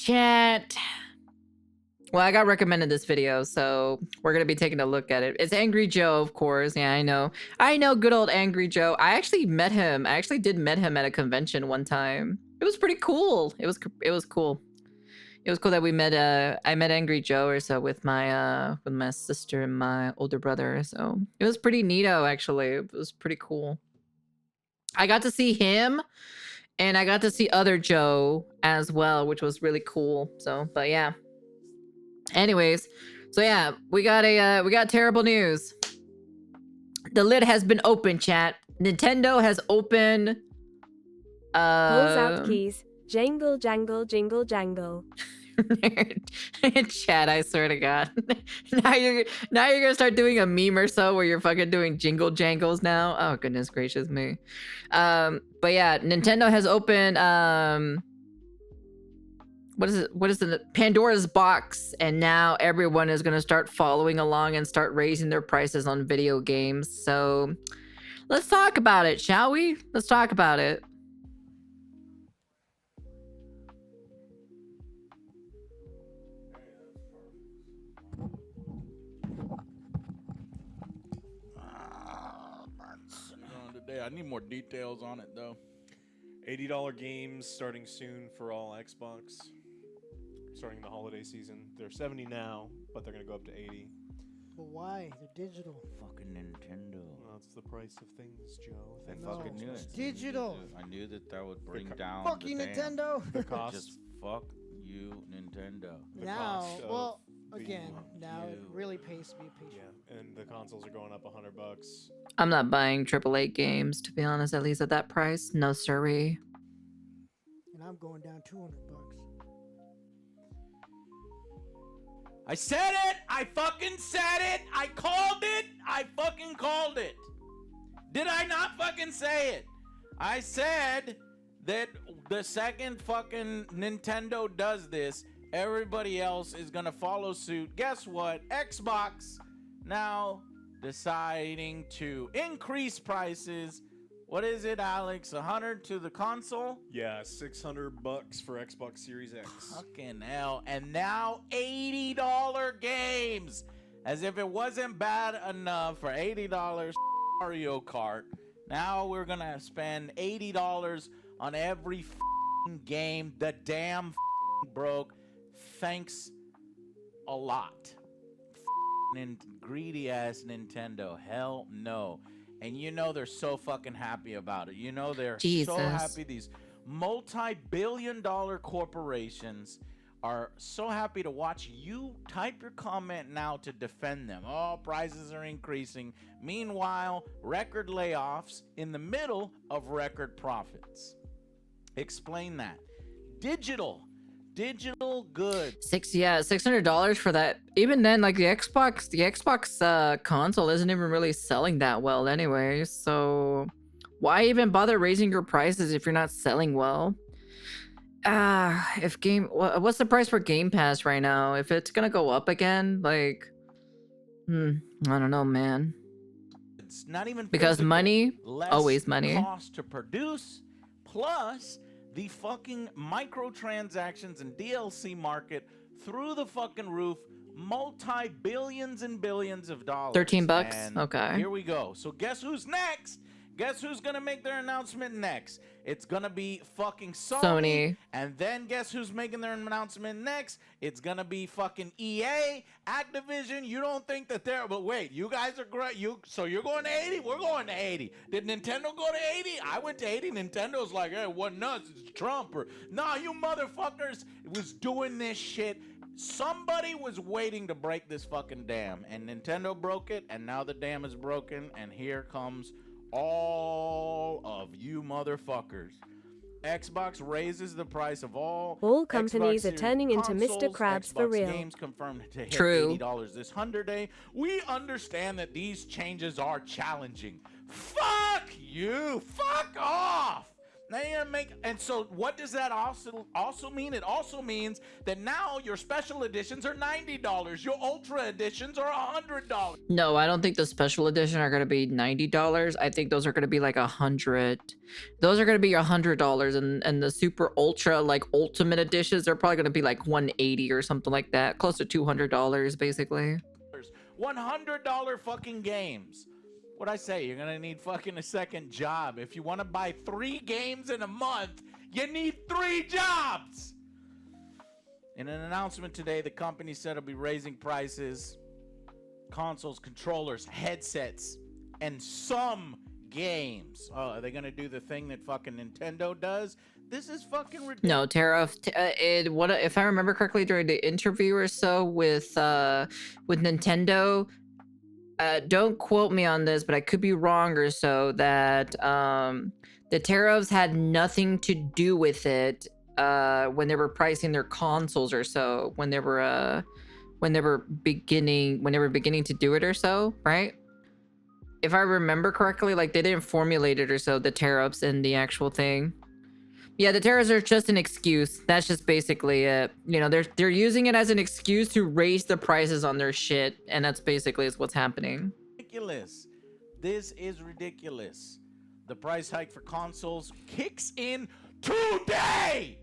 Chat. Well, I got recommended this video, so we're gonna be taking a look at it. It's Angry Joe, of course. Yeah, I know. I know good old Angry Joe. I actually met him. I actually did met him at a convention one time. It was pretty cool. It was cool. It was cool that we met. I met Angry Joe or so with my sister and my older brother. So it was pretty neato. Actually, it was pretty cool. I got to see him, and I got to see other Joe as well, which was really cool. So, but yeah. Anyways, so yeah, we got terrible news. The lid has been opened, chat. Nintendo has opened. Pulls out keys. Jangle, jangle, jingle, jangle. Chat, I swear to God. now you're gonna start doing a meme or so where you're fucking doing jingle jangles now. Oh goodness gracious me. But yeah, Nintendo has opened what is it? Pandora's box, and now everyone is gonna start following along and start raising their prices on video games. So let's talk about it, shall we? Let's talk about it. Today, I need more details on it though. $80 games starting soon for all Xbox. Starting the holiday season. They're 70 now, but they're gonna go up to 80. But why? They're digital. Fucking Nintendo. Well, that's the price of things, Joe. I Things fucking knew change. it. Digital. I knew that would bring down. Fuck you, Nintendo. The cost. Just fuck you, Nintendo. The Now, cost of well, the- again, now it really pays to be patient. Yeah, and the consoles are going up $100. I'm not buying AAA games, to be honest, at least at that price. No siree. And I'm going down $200. I said it! I fucking said it! I called it! I fucking called it! Did I not fucking say it? I said that the second fucking Nintendo does this, everybody else is gonna follow suit. Guess what? Xbox now deciding to increase prices. What is it, Alex? 100 to the console? Yeah, $600 for Xbox Series X. Fucking hell. And now $80 games. As if it wasn't bad enough for $80 Mario Kart. Now we're gonna spend $80 on every game. The damn broke. Thanks a lot. Greedy ass Nintendo. Hell no. And you know they're so fucking happy about it. You know they're so happy. These multi-billion-dollar corporations are so happy to watch you type your comment now to defend them. Oh, prices are increasing. Meanwhile, record layoffs in the middle of record profits. Explain that. Digital goods. $600 for that. Even then, like the Xbox console isn't even really selling that well anyway. So why even bother raising your prices if you're not selling well? What's the price for Game Pass right now? If it's gonna go up again, like, I don't know, man. It's not even because physical. Money, Less always money. Cost to produce, plus the fucking microtransactions and DLC market through the fucking roof, multi-billions and billions of dollars. $13? And okay. Here we go. So guess who's next? Guess who's gonna make their announcement next? It's gonna be fucking Sony. And then guess who's making their announcement next? It's gonna be fucking EA, Activision. You don't think that they're, but wait, you guys are great. So you're going to 80? We're going to 80. Did Nintendo go to 80? I went to 80. Nintendo's like, hey, what nuts? It's Trump. Or, nah, you motherfuckers was doing this shit. Somebody was waiting to break this fucking dam, and Nintendo broke it, and now the dam is broken, and here comes all of you motherfuckers. Xbox raises the price of all companies are turning into Mr. Krabs for real. Games confirmed to hit $80 this 100 day. We understand that these changes are challenging. Fuck you. Fuck off. Now you're gonna make, and so what does that also mean? It also means that now your special editions are $90. Your ultra editions are $100. No, I don't think the special edition are gonna be $90. I think those are gonna be like $100. Those are gonna be $100, and the super ultra like ultimate editions are probably gonna be like $180 or something like that, close to $200 basically. $100 fucking games. What'd I say? You're gonna need fucking a second job. If you want to buy 3 games in a month, you need 3 jobs. In an announcement today, the company said it'll be raising prices, consoles, controllers, headsets, and some games. Oh, are they gonna do the thing that fucking Nintendo does? This is fucking ridiculous. No, Tariff. What if I remember correctly during the interview or so with Nintendo? Don't quote me on this, but I could be wrong or so, that the tariffs had nothing to do with it when they were pricing their consoles or so, when they were beginning to do it or so, right? If I remember correctly, like they didn't formulate it or so, the tariffs in the actual thing. Yeah, the tariffs are just an excuse. That's just basically it. You know, they're using it as an excuse to raise the prices on their shit, and that's basically what's happening. Ridiculous. This is ridiculous. The price hike for consoles kicks in today.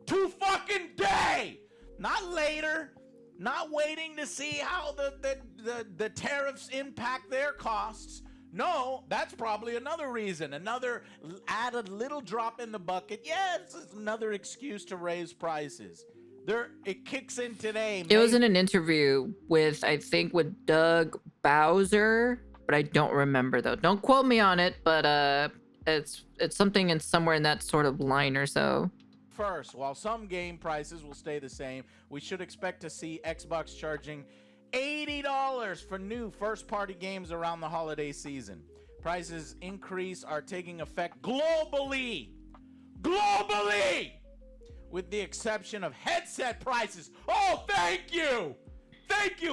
Today. Not later. Not waiting to see how the tariffs impact their costs. No, that's probably another reason. Another added little drop in the bucket. Yeah, it's another excuse to raise prices. It kicks in today. It was in an interview with, I think, with Doug Bowser, but I don't remember though. Don't quote me on it, but it's something in somewhere in that sort of line or so. First, while some game prices will stay the same, we should expect to see Xbox charging $80 for new first-party games around the holiday season. Prices increase are taking effect globally, with the exception of headset prices. Oh, thank you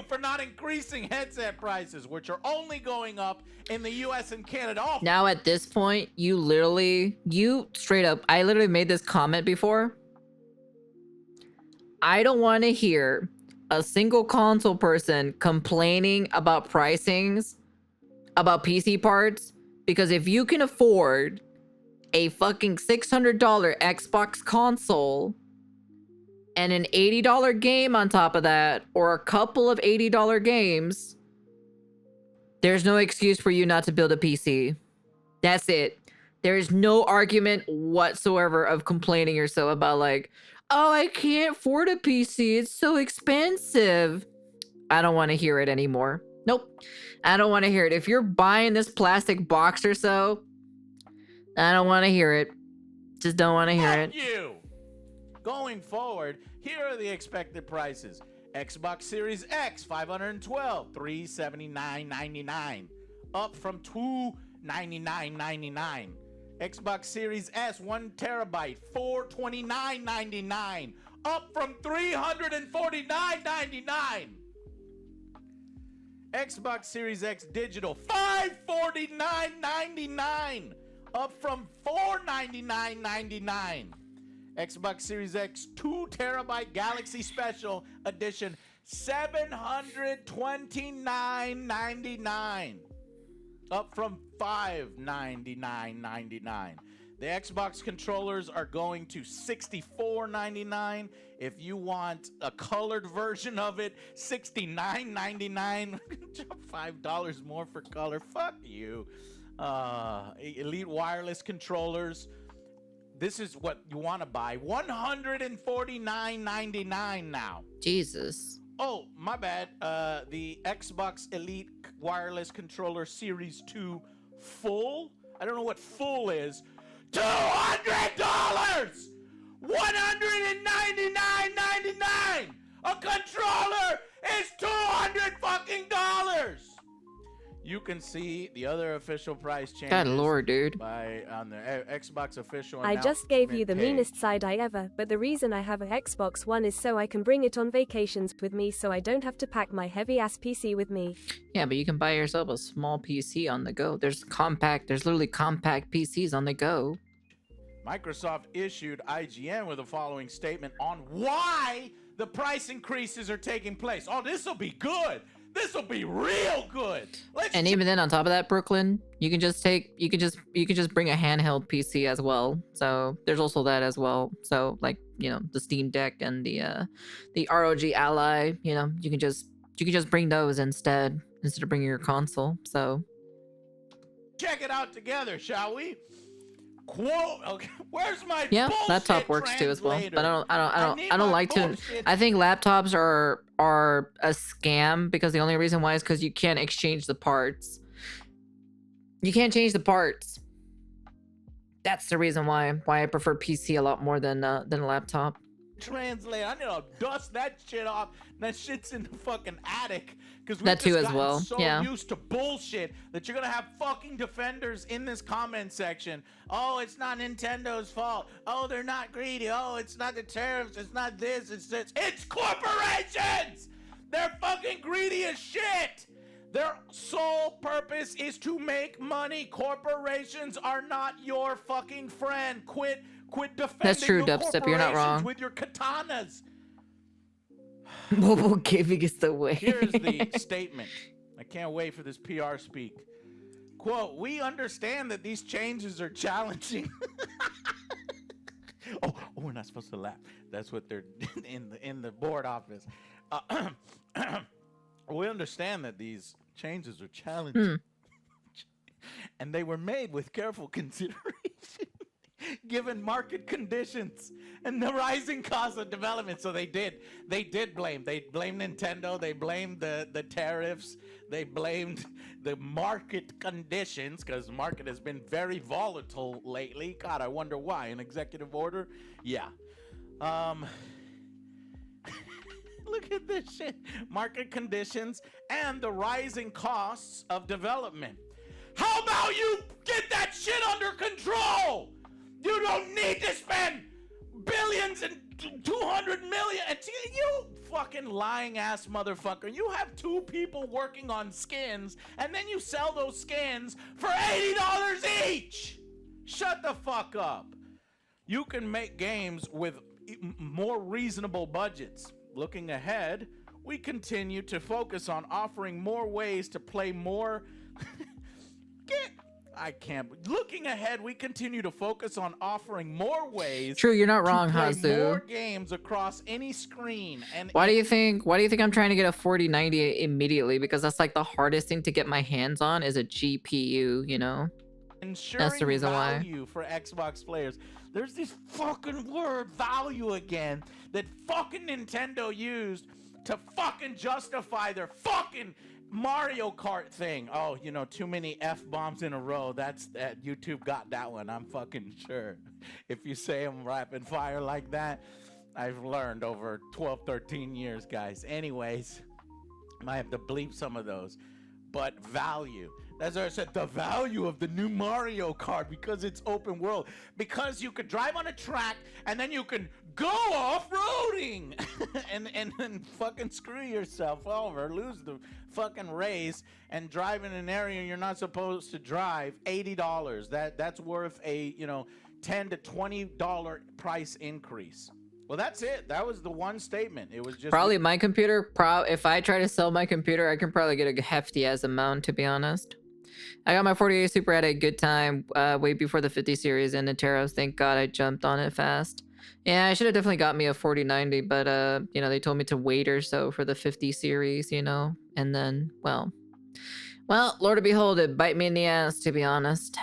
for not increasing headset prices, which are only going up in the US and Canada. Oh. Now at this point, you straight up, I literally made this comment before. I don't want to hear a single console person complaining about pricings, about PC parts, because if you can afford a fucking $600 Xbox console and an $80 game on top of that, or a couple of $80 games, there's no excuse for you not to build a PC. That's it. There is no argument whatsoever of complaining or so about like, oh, I can't afford a PC. It's so expensive. I don't want to hear it anymore. Nope. I don't want to hear it. If you're buying this plastic box or so, I don't want to hear it. Just don't want to hear it. You. Going forward, here are the expected prices. Xbox Series X, $512, $379.99, up from $299.99. Xbox Series S, 1 terabyte, $429.99, up from $349.99. Xbox Series X Digital, $549.99, up from $499.99. Xbox Series X 2 terabyte Galaxy Special Edition, $729.99, up from $599.99. The Xbox controllers are going to $64.99. If you want a colored version of it, $69.99. $5 more for color. Fuck you. Elite wireless controllers. This is what you want to buy. $149.99 now. Jesus. Oh, my bad. The Xbox Elite Wireless Controller Series 2 full. I don't know what full is. $200! $199.99! A controller is $200 fucking dollars! You can see the other official price changes. God lord, dude. On the Xbox official I just gave you the announcement meanest page. side eye ever, but the reason I have a Xbox One is so I can bring it on vacations with me so I don't have to pack my heavy-ass PC with me. Yeah, but you can buy yourself a small PC on the go. There's literally compact PCs on the go. Microsoft issued IGN with the following statement on why the price increases are taking place. Oh, this will be good. This will be real good. And even then, on top of that, Brooklyn, you can just bring a handheld PC as well. So there's also that as well. So like, you know, the Steam Deck and the ROG Ally, you know, you can just bring those instead of bringing your console. So check it out together, shall we? Quote. Okay, where's my laptop works too as well. But I don't like to. bullshit. I think laptops are a scam because the only reason why is because you can't exchange the parts. You can't change the parts. That's the reason why I prefer PC a lot more than a laptop. Translate. I need to dust that shit off. That shit's in the fucking attic because we That too just as gotten well, so yeah. used to bullshit that you're gonna have fucking defenders in this comment section. Oh, it's not Nintendo's fault. Oh, they're not greedy. Oh, it's not the tariffs. It's not this. It's this. It's corporations. They're fucking greedy as shit. Their sole purpose is to make money. Corporations are not your fucking friend. Quit defending That's true, your Dubstep, you're not corporations wrong. with your katanas. Mobile gaming is the way. Here's the statement. I can't wait for this PR speak. Quote, we understand that these changes are challenging. oh, we're not supposed to laugh. That's what they're in the board office. We understand that these changes are challenging. And they were made with careful consideration. Given market conditions and the rising cost of development. So they did blame. They blamed Nintendo. They blamed the tariffs. They blamed the market conditions because the market has been very volatile lately. God, I wonder why. An executive order? Yeah. Look at this shit. Market conditions and the rising costs of development. How about you get that shit under control? You don't need to spend billions and 200 million. You fucking lying ass motherfucker. You have 2 people working on skins and then you sell those skins for $80 each. Shut the fuck up. You can make games with more reasonable budgets. Looking ahead, we continue to focus on offering more ways to play more. Looking ahead, we continue to focus on offering more ways. True, you're not wrong, to play Hazu. more games across any screen. And Why do you think I'm trying to get a 4090 immediately? Because that's like the hardest thing to get my hands on is a GPU, you know? ensuring That's the reason why. value for Xbox players. There's this fucking word value again that fucking Nintendo used to fucking justify their fucking Mario Kart thing. Oh, you know, too many F-bombs in a row. That's that YouTube got that one. I'm fucking sure. If you say them rapid fire like that, I've learned over 12, 13 years, guys. Anyways, might have to bleep some of those. But value. That's what I said, the value of the new Mario Kart, because it's open world. Because you could drive on a track and then you can go off-roading and then fucking screw yourself over, lose the fucking race, and drive in an area you're not supposed to drive. $80. That's worth a, you know, $10 to $20 price increase. Well, that's it. That was the one statement. It was just probably my computer. If I try to sell my computer, I can probably get a hefty ass amount, to be honest. I got my 48 Super at a good time, way before the 50 series and the Tariffs. Thank God I jumped on it fast. Yeah, I should have definitely got me a 4090, but you know, they told me to wait or so for the 50 series, you know, and then, well, Lord of behold, it bite me in the ass, to be honest.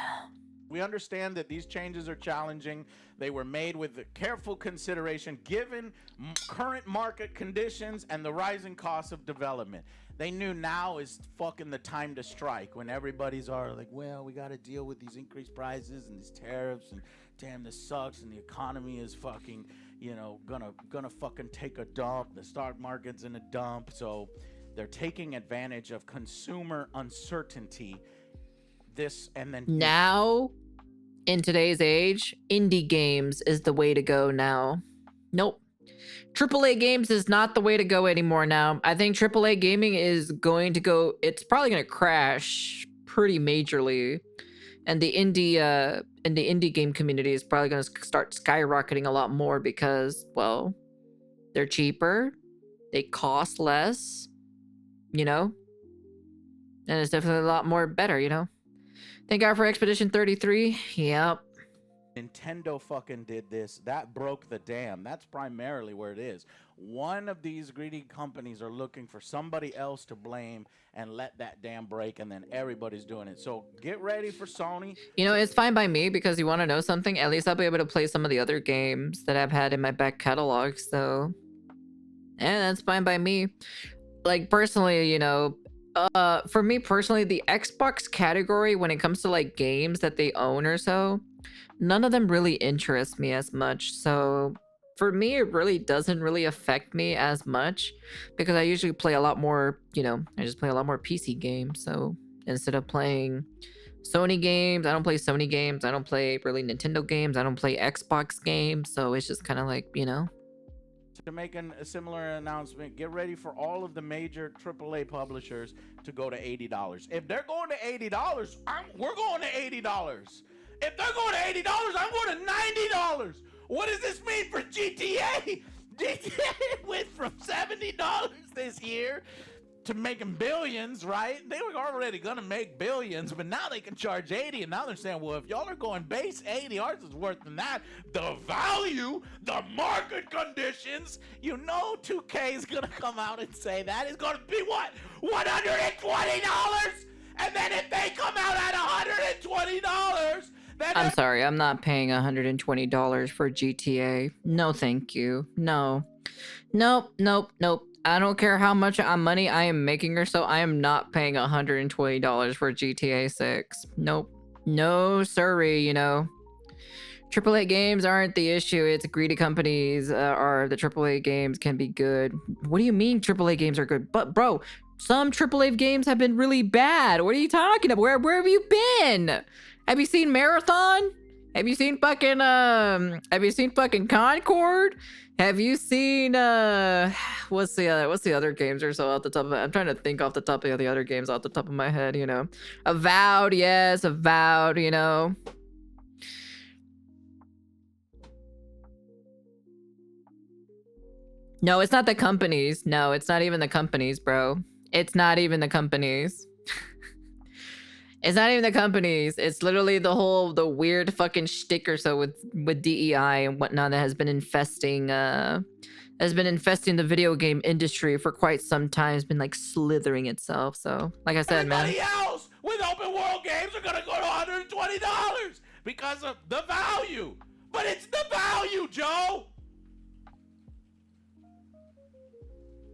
we understand that these changes are challenging. They were made with careful consideration given current market conditions and the rising costs of development. They knew now is fucking the time to strike, when everybody's all like, well, we got to deal with these increased prices and these tariffs, and damn, this sucks, and the economy is fucking, you know, gonna fucking take a dump. The stock market's in a dump. So they're taking advantage of consumer uncertainty. Now, in today's age, indie games is the way to go now. Nope. AAA games is not the way to go anymore now. I think AAA gaming is going to go, it's probably going to crash pretty majorly And the indie game community is probably going to start skyrocketing a lot more because, well, they're cheaper, they cost less, you know, and it's definitely a lot more better, you know. Thank God for Expedition 33. Yep. Nintendo fucking did this. That broke the dam. That's primarily where it is. One of these greedy companies are looking for somebody else to blame and let that dam break, and then everybody's doing it. So get ready for Sony. You know, it's fine by me because you want to know something? At least I'll be able to play some of the other games that I've had in my back catalog, so... And that's fine by me. Like, personally, you know, for me personally, the Xbox category, when it comes to, like, games that they own or so, none of them really interest me as much. So for me, it really doesn't really affect me as much because I usually play a lot more, you know, I just play a lot more PC games. So instead of playing Sony games, I don't play Sony games. I don't play really Nintendo games. I don't play Xbox games. So it's just kind of like, you know. To make a similar announcement, get ready for all of the major AAA publishers to go to $80. If they're going to $80, we're going to $80. If they're going to $80, I'm going to $90. What does this mean for GTA? GTA went from $70 this year to making billions, right? They were already going to make billions, but now they can charge 80, and now they're saying, well, if y'all are going base 80, ours is worth than that. The value, the market conditions, you know 2K is going to come out and say that is going to be what? $120? And then if they come out at $120, I'm sorry, I'm not paying $120 for GTA. No, thank you. No. Nope, nope, nope. I don't care how much money I am making or so, I am not paying $120 for GTA 6. Nope. No, sorry, you know. AAA games aren't the issue, it's greedy companies are the AAA games can be good. What do you mean AAA games are good? But bro, some AAA games have been really bad. What are you talking about? Where have you been? Have you seen Marathon? Have you seen fucking Concord? Have you seen what's the other games or so off the top of I'm trying to think off the top of the other games off the top of my head, you know. Avowed, yes, Avowed, you know. No, it's not the companies. No, it's not even the companies, bro. It's not even the companies. It's not even the companies. It's literally the weird fucking shtick or so with DEI and whatnot that has been infesting the video game industry for quite some time. It's been like slithering itself. So, like I said, everybody else with open world games are gonna go to $120 because of the value. But it's the value, Joe.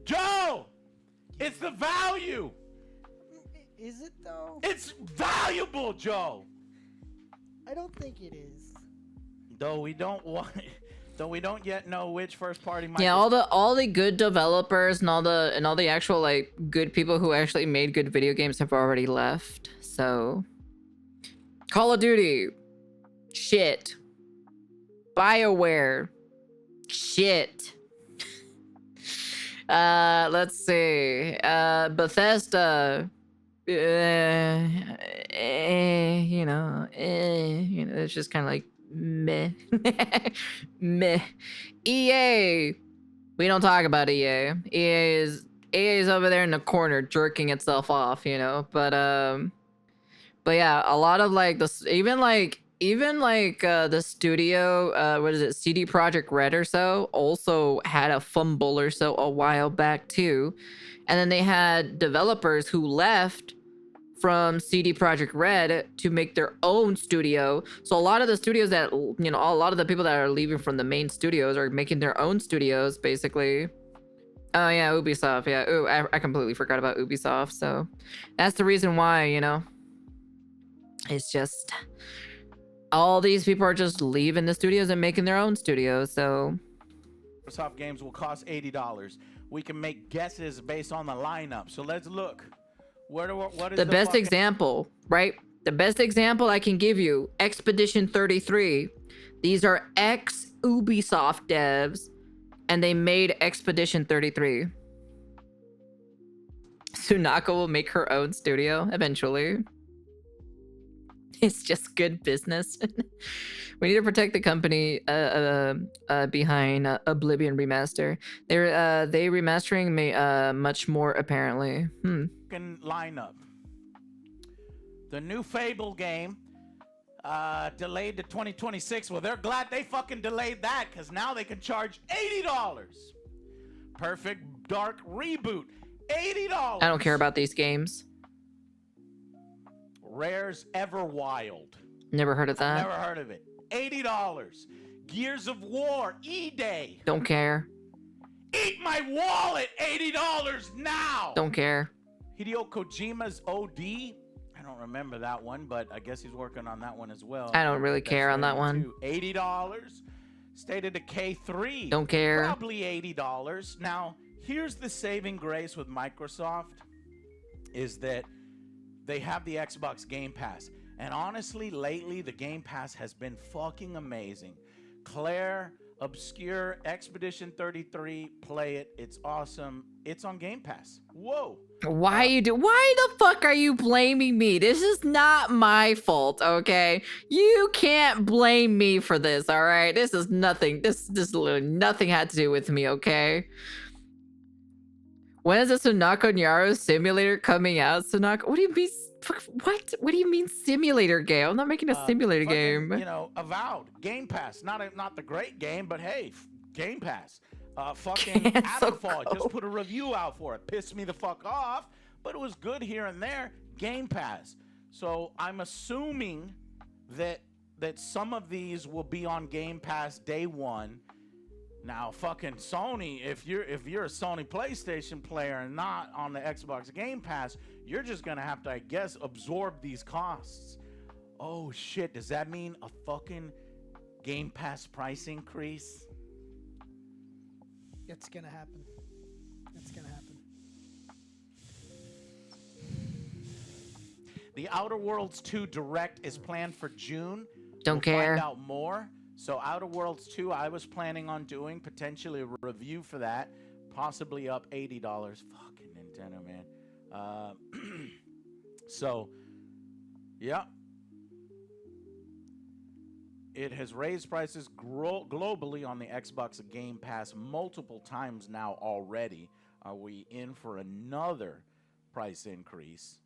Joe, it's the value. Is it though? It's valuable, Joe. I don't think it is. Though we don't yet know which first party. Yeah, all the good developers and all the actual like good people who actually made good video games have already left. So, Call of Duty, shit. BioWare, shit. Let's see. Bethesda. You know, it's just kind of like meh. Meh. EA, we don't talk about EA. EA is over there in the corner jerking itself off, you know. But yeah, a lot of like this, even like the studio, what is it, CD Projekt Red or so, also had a fumble or so a while back too. And then they had developers who left from CD Projekt Red to make their own studio. So a lot of the studios that, you know, a lot of the people that are leaving from the main studios are making their own studios, basically. Oh yeah, Ubisoft, yeah. Ooh, I completely forgot about Ubisoft. So that's the reason why, you know, it's just all these people are just leaving the studios and making their own studios. So Microsoft games will cost $80. We can make guesses based on the lineup. So let's look. What is the best example, right? The best example I can give you, Expedition 33. These are ex-Ubisoft devs, and they made Expedition 33. Sunako will make her own studio eventually. It's just good business. We need to protect the company behind Oblivion remaster. They remastering much more apparently. Lineup. The new Fable game delayed to 2026. Well, they're glad they fucking delayed that because now they can charge $80. Perfect Dark Reboot, $80. I don't care about these games. Rare's Everwild. Never heard of that. Never heard of it. $80. Gears of War, E-Day. Don't care. Eat my wallet, $80 now. Don't care. Hideo Kojima's OD. I don't remember that one, but I guess he's working on that one as well. I don't really care on that one. $80. State of Decay 3. Don't care. Probably $80. Now, here's the saving grace with Microsoft is that they have the Xbox Game Pass. And honestly, lately, the Game Pass has been fucking amazing. Claire, Obscure, Expedition 33, play it. It's awesome. It's on Game Pass. Whoa. Why the fuck are you blaming me? This is not my fault, okay? You can't blame me for this, all right? This is nothing. This literally nothing had to do with me, okay? When is the Sunako Nyaru simulator coming out? Sunako, what do you mean? What? What do you mean simulator game? I'm not making a simulator game. You know, Avowed, Game Pass. Not the great game, but hey, Game Pass. Fucking Adderfall. Just put a review out for it. Pissed me the fuck off, but it was good here and there. Game Pass. So I'm assuming that some of these will be on Game Pass day one. Now, fucking Sony, if you're a Sony PlayStation player and not on the Xbox Game Pass, you're just gonna have to, I guess, absorb these costs. Oh shit, does that mean a fucking Game Pass price increase? It's gonna happen. It's gonna happen. The Outer Worlds 2 Direct is planned for June. Don't care. Find out more. So Outer Worlds 2, I was planning on doing potentially a review for that, possibly up $80. Fucking Nintendo, man. So, yeah. It has raised prices globally on the Xbox Game Pass multiple times now already. Are we in for another price increase?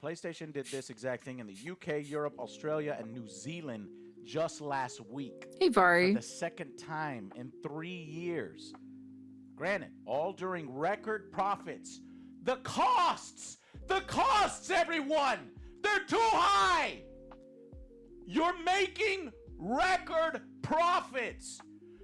PlayStation did this exact thing in the UK, Europe, Australia, and New Zealand just last week. Hey, Vari. For the second time in 3 years. Granted, all during record profits. The costs, everyone, they're too high. You're making record profits.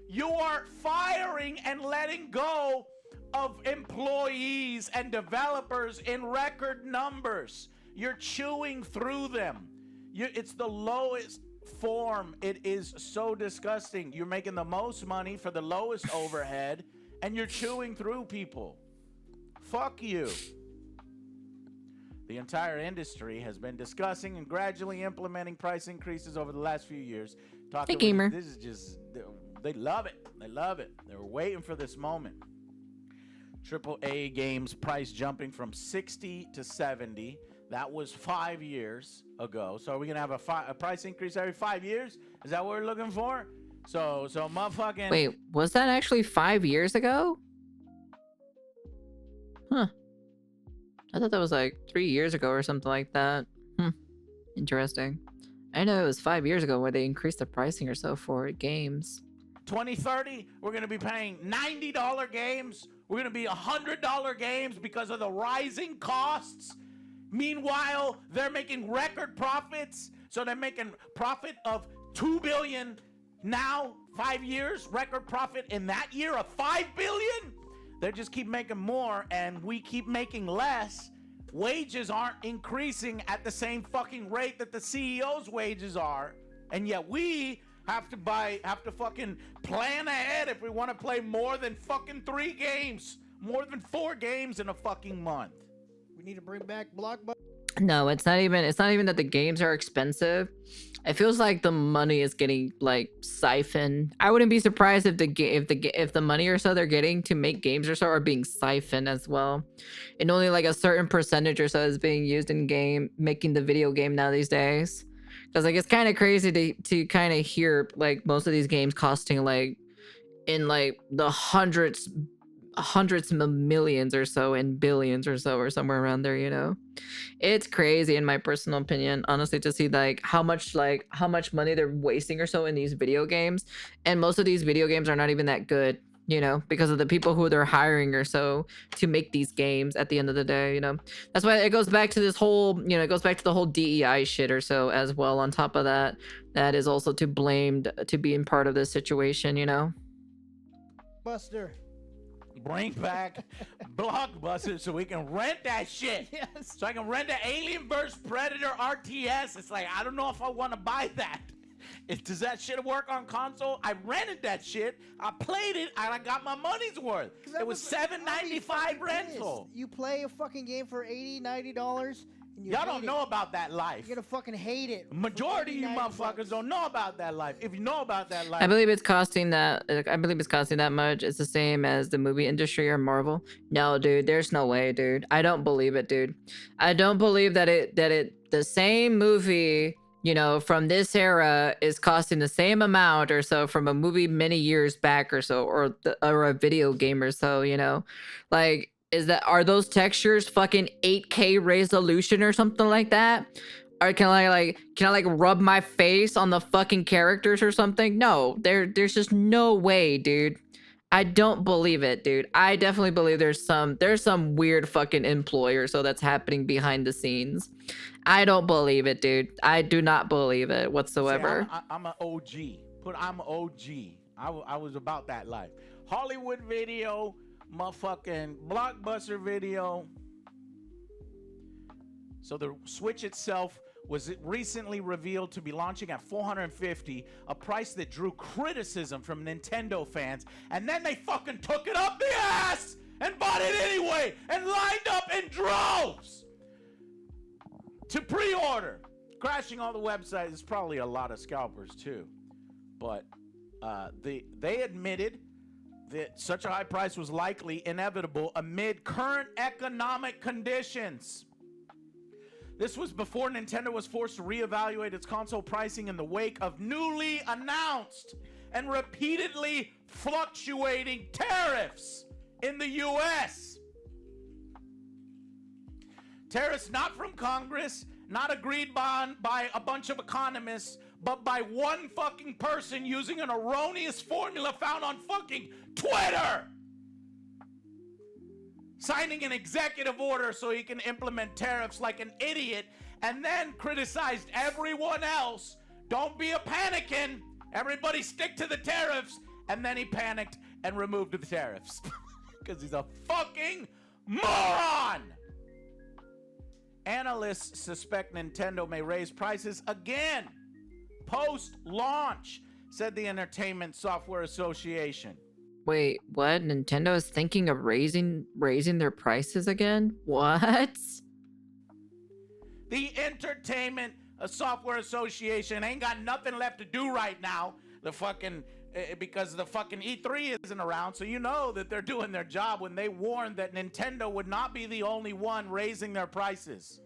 You are firing and letting go of employees and developers in record numbers. You're chewing through them. It's the lowest form. It is so disgusting. You're making the most money for the lowest overhead, and you're chewing through people. Fuck you. The entire industry has been discussing and gradually implementing price increases over the last few years. Hey, gamer. This is just, they love it. They love it. They were waiting for this moment. AAA games price jumping from 60 to 70. That was 5 years ago. So are we going to have a price increase every 5 years? Is that what we're looking for? So motherfucking... Wait, was that actually 5 years ago? Huh. I thought that was like 3 years ago or something like that. Interesting. I know it was 5 years ago where they increased the pricing or so for games. 2030, we're going to be paying $90 games. We're going to be $100 games because of the rising costs. Meanwhile, they're making record profits. So they're making profit of $2 billion now, 5 years, record profit in that year of $5 billion. They just keep making more and we keep making less. Wages aren't increasing at the same fucking rate that the CEO's wages are. And yet we have to fucking plan ahead if we want to play more than fucking 3 games, more than 4 games in a fucking month. We need to bring back Blockbuster. No, it's not even that the games are expensive. It feels like the money is getting like siphoned. I wouldn't be surprised if if the money or so they're getting to make games or so are being siphoned as well. And only like a certain percentage or so is being used in game making the video game now these days. Cuz like it's kind of crazy to kind of hear like most of these games costing like in like the hundreds of millions or so and billions or so or somewhere around there, you know. It's crazy in my personal opinion, honestly, to see like how much money they're wasting or so in these video games. And most of these video games are not even that good, you know, because of the people who they're hiring or so to make these games at the end of the day, you know. That's why it goes back to this whole, you know, it goes back to the whole DEI shit or so as well. On top of that, that is also to blamed to being part of this situation, you know. Buster. Bring back Blockbuster so we can rent that shit. Yes. So I can rent the Alien vs. Predator RTS. It's like, I don't know if I want to buy that. Does that shit work on console? I rented that shit. I played it, and I got my money's worth. It was $7.95 rental. You play a fucking game for $80, $90. Y'all don't know about that life. You're gonna fucking hate it. Majority of you motherfuckers don't know about that life. If you know about that life, I believe it's costing that. I believe it's costing that much. It's the same as the movie industry or Marvel. No, dude, there's no way, dude. I don't believe it, dude. I don't believe that the same movie, you know, from this era is costing the same amount or so from a movie many years back or so, or a video game or so, you know, like. Are those textures fucking 8K resolution or something like that? Or can I rub my face on the fucking characters or something? No, there's just no way, dude. I don't believe it, dude. I definitely believe there's some weird fucking employer so that's happening behind the scenes. I don't believe it, dude. I do not believe it whatsoever. See, I'm an OG. I'm an OG. I was about that life. Hollywood Video. Motherfucking Blockbuster Video. So the Switch itself was recently revealed to be launching at $450, a price that drew criticism from Nintendo fans, and then they fucking took it up the ass and bought it anyway and lined up in droves to pre-order, crashing all the websites. There's probably a lot of scalpers too, but they admitted that such a high price was likely inevitable amid current economic conditions. This was before Nintendo was forced to reevaluate its console pricing in the wake of newly announced and repeatedly fluctuating tariffs in the US. Tariffs not from Congress, not agreed on by a bunch of economists, but by one fucking person using an erroneous formula found on fucking Twitter. Signing an executive order so he can implement tariffs like an idiot, and then criticized everyone else. Don't be a panicking. Everybody stick to the tariffs. And then he panicked and removed the tariffs. Because he's a fucking moron. Analysts suspect Nintendo may raise prices again post-launch, said the Entertainment Software Association. Wait, what? Nintendo is thinking of raising their prices again? What? The Entertainment Software Association ain't got nothing left to do right now. The fucking because the fucking E3 isn't around, so you know that they're doing their job when they warned that Nintendo would not be the only one raising their prices.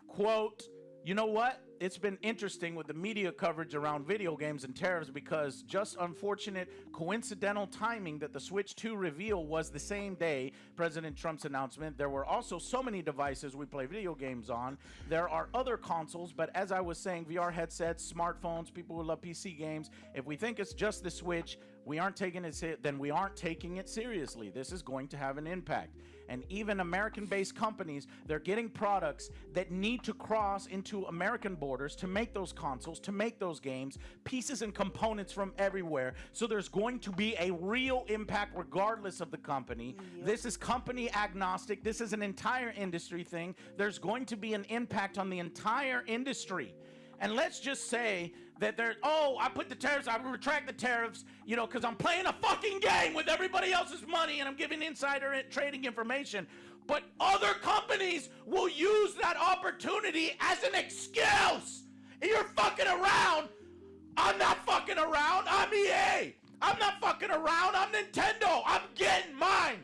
Quote, you know what? It's been interesting with the media coverage around video games and tariffs because just unfortunate coincidental timing that the Switch 2 reveal was the same day President Trump's announcement. There were also so many devices we play video games on. There are other consoles, but as I was saying, VR headsets, smartphones, people who love PC games. If we think it's just the Switch, we aren't taking it seriously. This is going to have an impact. And even American-based companies, they're getting products that need to cross into American borders to make those consoles, to make those games, pieces and components from everywhere. So there's going to be a real impact regardless of the company. Yep. This is company agnostic. This is an entire industry thing. There's going to be an impact on the entire industry. And let's just say that I put the tariffs, I retract the tariffs, you know, because I'm playing a fucking game with everybody else's money and I'm giving insider trading information. But other companies will use that opportunity as an excuse. And you're fucking around. I'm not fucking around. I'm EA. I'm not fucking around. I'm Nintendo. I'm getting mine.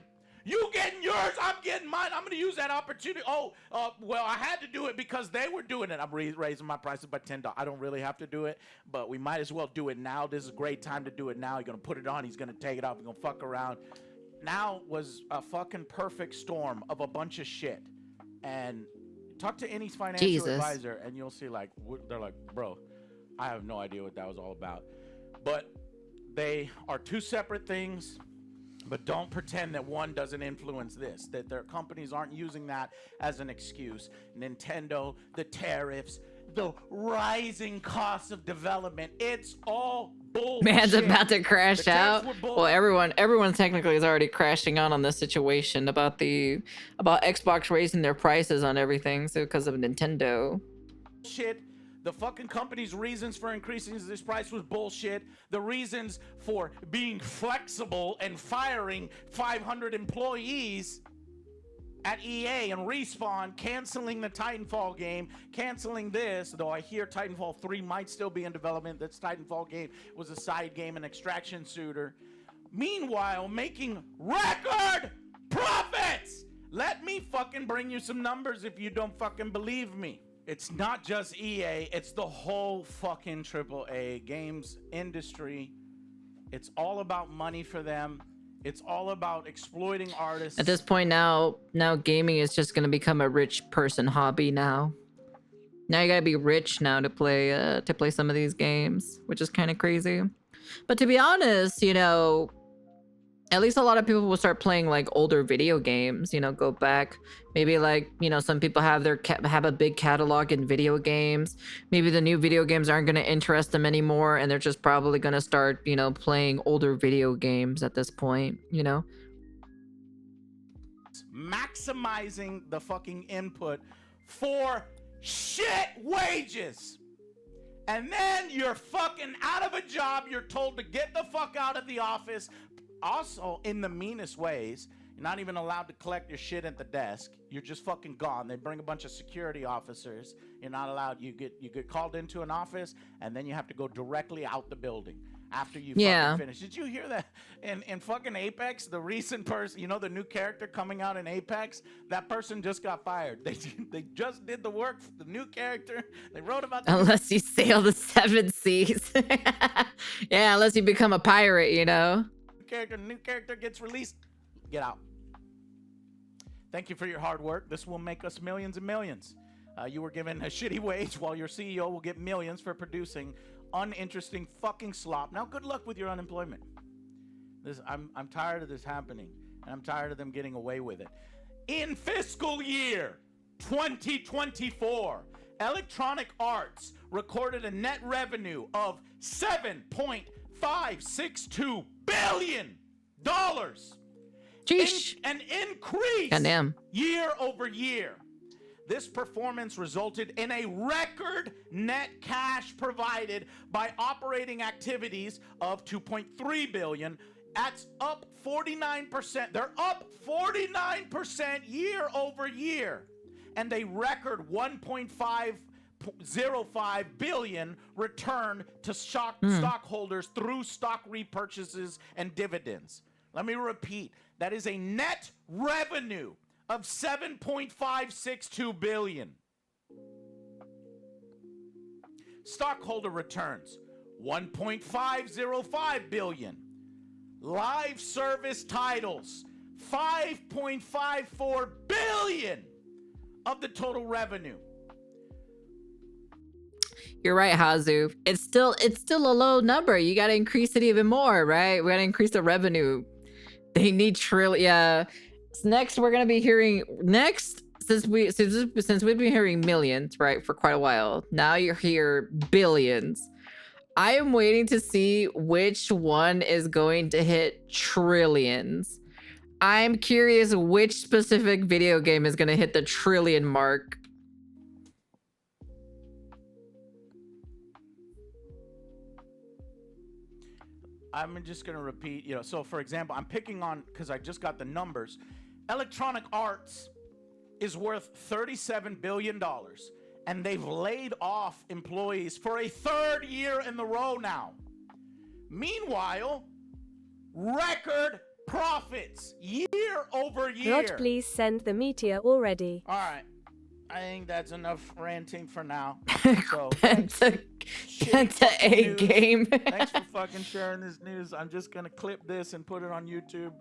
You getting yours. I'm getting mine. I'm going to use that opportunity. Well, I had to do it because they were doing it. I'm raising my prices by $10. I don't really have to do it, but we might as well do it now. This is a great time to do it now. You're going to put it on. He's going to take it off. He's going to fuck around. Now was a fucking perfect storm of a bunch of shit. And talk to any financial advisor and you'll see like, they're like, bro, I have no idea what that was all about. But they are two separate things. But don't pretend that one doesn't influence this, that their companies aren't using that as an excuse. Nintendo, the tariffs, the rising costs of development, it's all bullshit. Man's about to crash out. Well, everyone technically is already crashing out on this situation about Xbox raising their prices on everything because of Nintendo. Shit. The fucking company's reasons for increasing this price was bullshit. The reasons for being flexible and firing 500 employees at EA and Respawn, canceling the Titanfall game, canceling this, though I hear Titanfall 3 might still be in development. This Titanfall game was a side game, an extraction shooter. Meanwhile, making record profits! Let me fucking bring you some numbers if you don't fucking believe me. It's not just EA, it's the whole fucking AAA games industry. It's all about money for them. It's all about exploiting artists. At this point now gaming is just gonna become a rich person hobby now. Now you gotta be rich now to play some of these games, which is kind of crazy. But to be honest, you know, at least a lot of people will start playing like older video games, you know, go back. Maybe like, you know, some people have a big catalog in video games. Maybe the new video games aren't going to interest them anymore and they're just probably going to start, you know, playing older video games at this point, you know. Maximizing the fucking input for shit wages. And then you're fucking out of a job. You're told to get the fuck out of the office. Also, in the meanest ways, you're not even allowed to collect your shit at the desk. You're just fucking gone. They bring a bunch of security officers. You're not allowed. You get called into an office, and then you have to go directly out the building after you fucking finish. Did you hear that? In fucking Apex, the recent person, you know, the new character coming out in Apex, that person just got fired. They just did the work for the new character. They wrote about unless you sail the 7 seas. Yeah, unless you become a pirate, you know. New character gets released. Get out. Thank you for your hard work. This will make us millions and millions. You were given a shitty wage while your CEO will get millions for producing uninteresting fucking slop. Now, good luck with your unemployment. I'm tired of this happening, and I'm tired of them getting away with it. In fiscal year 2024, Electronic Arts recorded a net revenue of $7.562 billion. Jeez. An increase Goddamn. year over year. This performance resulted in a record net cash provided by operating activities of $2.3 billion. That's up 49%. They're up 49% year over year. And a record $1.505 billion return to stockholders through stock repurchases and dividends. Let me repeat. That is a net revenue of $7.562 billion. Stockholder returns, $1.505 billion. Live service titles, $5.54 billion of the total revenue. You're right, Hazu. It's still a low number. You got to increase it even more, right? We got to increase the revenue. They need trillion. Yeah. Next, we're gonna be hearing since we've been hearing millions, right, for quite a while. Now you hear billions. I am waiting to see which one is going to hit trillions. I'm curious which specific video game is gonna hit the trillion mark. I'm just going to repeat, so for example, I'm picking on, because I just got the numbers. Electronic Arts is worth $37 billion, and they've laid off employees for a third year in a row now. Meanwhile, record profits year over year. Rod, please send the meteor already. All right. I think that's enough ranting for now. So, Penta A game. thanks for fucking sharing this news. I'm just going to clip this and put it on YouTube.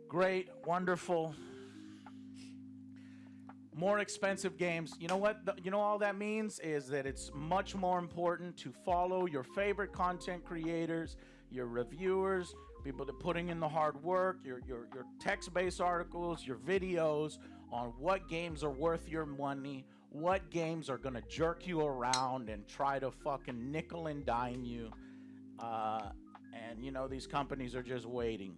Great, wonderful. More expensive games. You know what? You know all that means is that it's much more important to follow your favorite content creators, your reviewers, people that are putting in the hard work, your text-based articles, your videos on what games are worth your money, what games are gonna jerk you around and try to fucking nickel and dime you. And you know, these companies are just waiting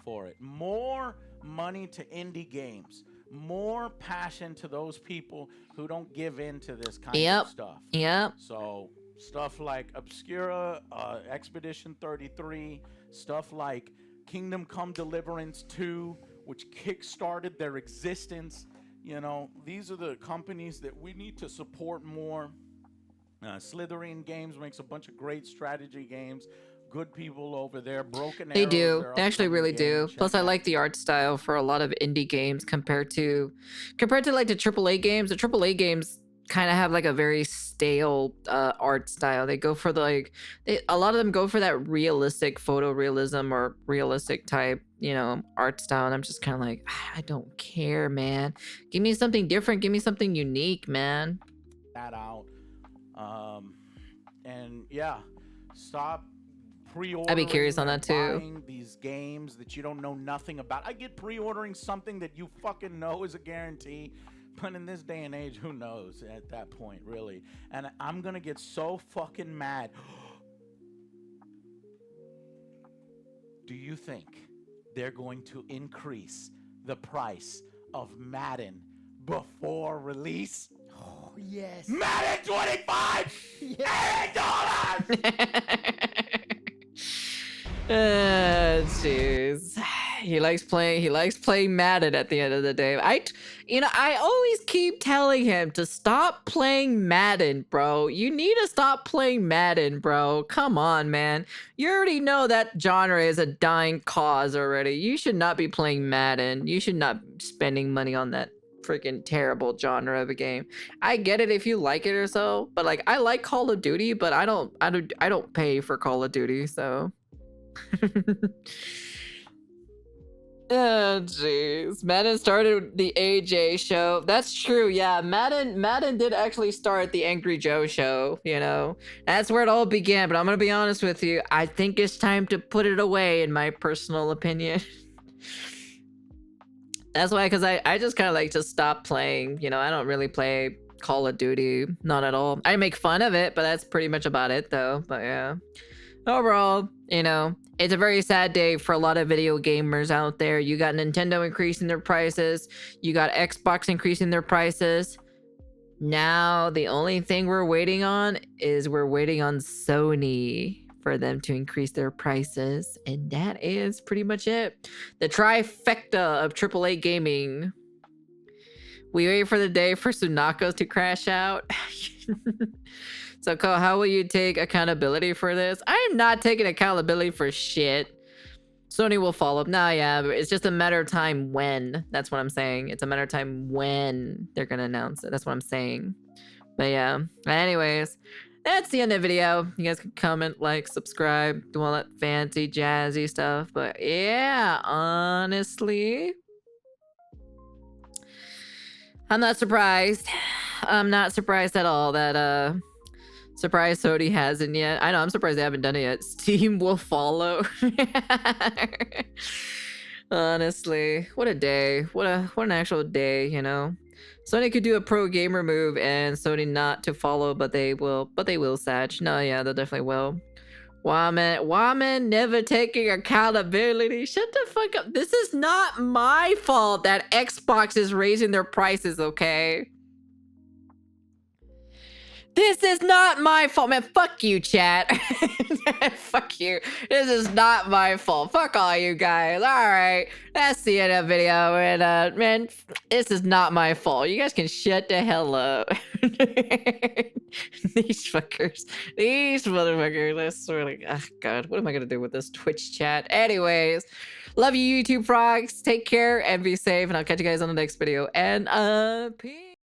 for it. More money to indie games. More passion to those people who don't give in to this kind of stuff. Yep. So stuff like Obscura, Expedition 33, stuff like Kingdom Come Deliverance 2, which kickstarted their existence. You know, these are the companies that we need to support more. Slytherin Games makes a bunch of great strategy games. Good people over there. Broken They Arrows, do. their They actually really upcoming do. game. Plus, Check I that like the art style for a lot of indie games compared to like the AAA games. The AAA games kind of have like a very stale art style. They go for a lot of them go for that realistic photorealism or realistic type, you know, art style. And I'm just kind of like, I don't care, man. Give me something different. Give me something unique, man. that out. And yeah, stop pre-ordering. I'd be curious on and that too. buying these games that you don't know nothing about. I get pre-ordering something that you fucking know is a guarantee. But in this day and age, who knows at that point, really? And I'm gonna get so fucking mad. Do you think they're going to increase the price of Madden before release? Oh, yes. Madden 25! $8! Jeez. He likes playing Madden at the end of the day. I always keep telling him to stop playing Madden, bro. You need to stop playing Madden, bro. Come on, man. You already know that genre is a dying cause already. You should not be playing Madden. You should not be spending money on that freaking terrible genre of a game. I get it if you like it or so, but like I like Call of Duty, but I don't pay for Call of Duty, so oh jeez. Madden started the AJ show. That's true. Yeah, Madden did actually start the Angry Joe show, you know. That's where it all began, but I'm gonna be honest with you. I think it's time to put it away, in my personal opinion. That's why, because I just kind of like to stop playing. You know, I don't really play Call of Duty. Not at all. I make fun of it, but that's pretty much about it though. But yeah. Overall, you know, it's a very sad day for a lot of video gamers out there. You got Nintendo increasing their prices. You got Xbox increasing their prices. Now, the only thing we're waiting on is Sony for them to increase their prices. And that is pretty much it. The trifecta of AAA gaming. We wait for the day for Sunako to crash out. So, Ko, how will you take accountability for this? I am not taking accountability for shit. Sony will follow up. Nah, yeah, but it's just a matter of time when. That's what I'm saying. It's a matter of time when they're going to announce it. That's what I'm saying. But yeah. Anyways, that's the end of the video. You guys can comment, like, subscribe, do all that fancy, jazzy stuff. But yeah, honestly, I'm not surprised. I'm not surprised at all that, surprised Sony hasn't yet. I know, I'm surprised they haven't done it yet. Steam will follow. Honestly, what a day. What an actual day, you know. Sony could do a pro gamer move and Sony not to follow, but they will Satch. No, yeah, they definitely will. Waman never taking accountability. Shut the fuck up. This is not my fault that Xbox is raising their prices, okay? This is not my fault, man. Fuck you, chat. Fuck you. This is not my fault. Fuck all you guys. All right, that's the end of the video. And man, this is not my fault. You guys can shut the hell up. These fuckers. These motherfuckers. I swear to God. God, what am I gonna do with this Twitch chat? Anyways, love you, YouTube frogs. Take care and be safe. And I'll catch you guys on the next video. And peace.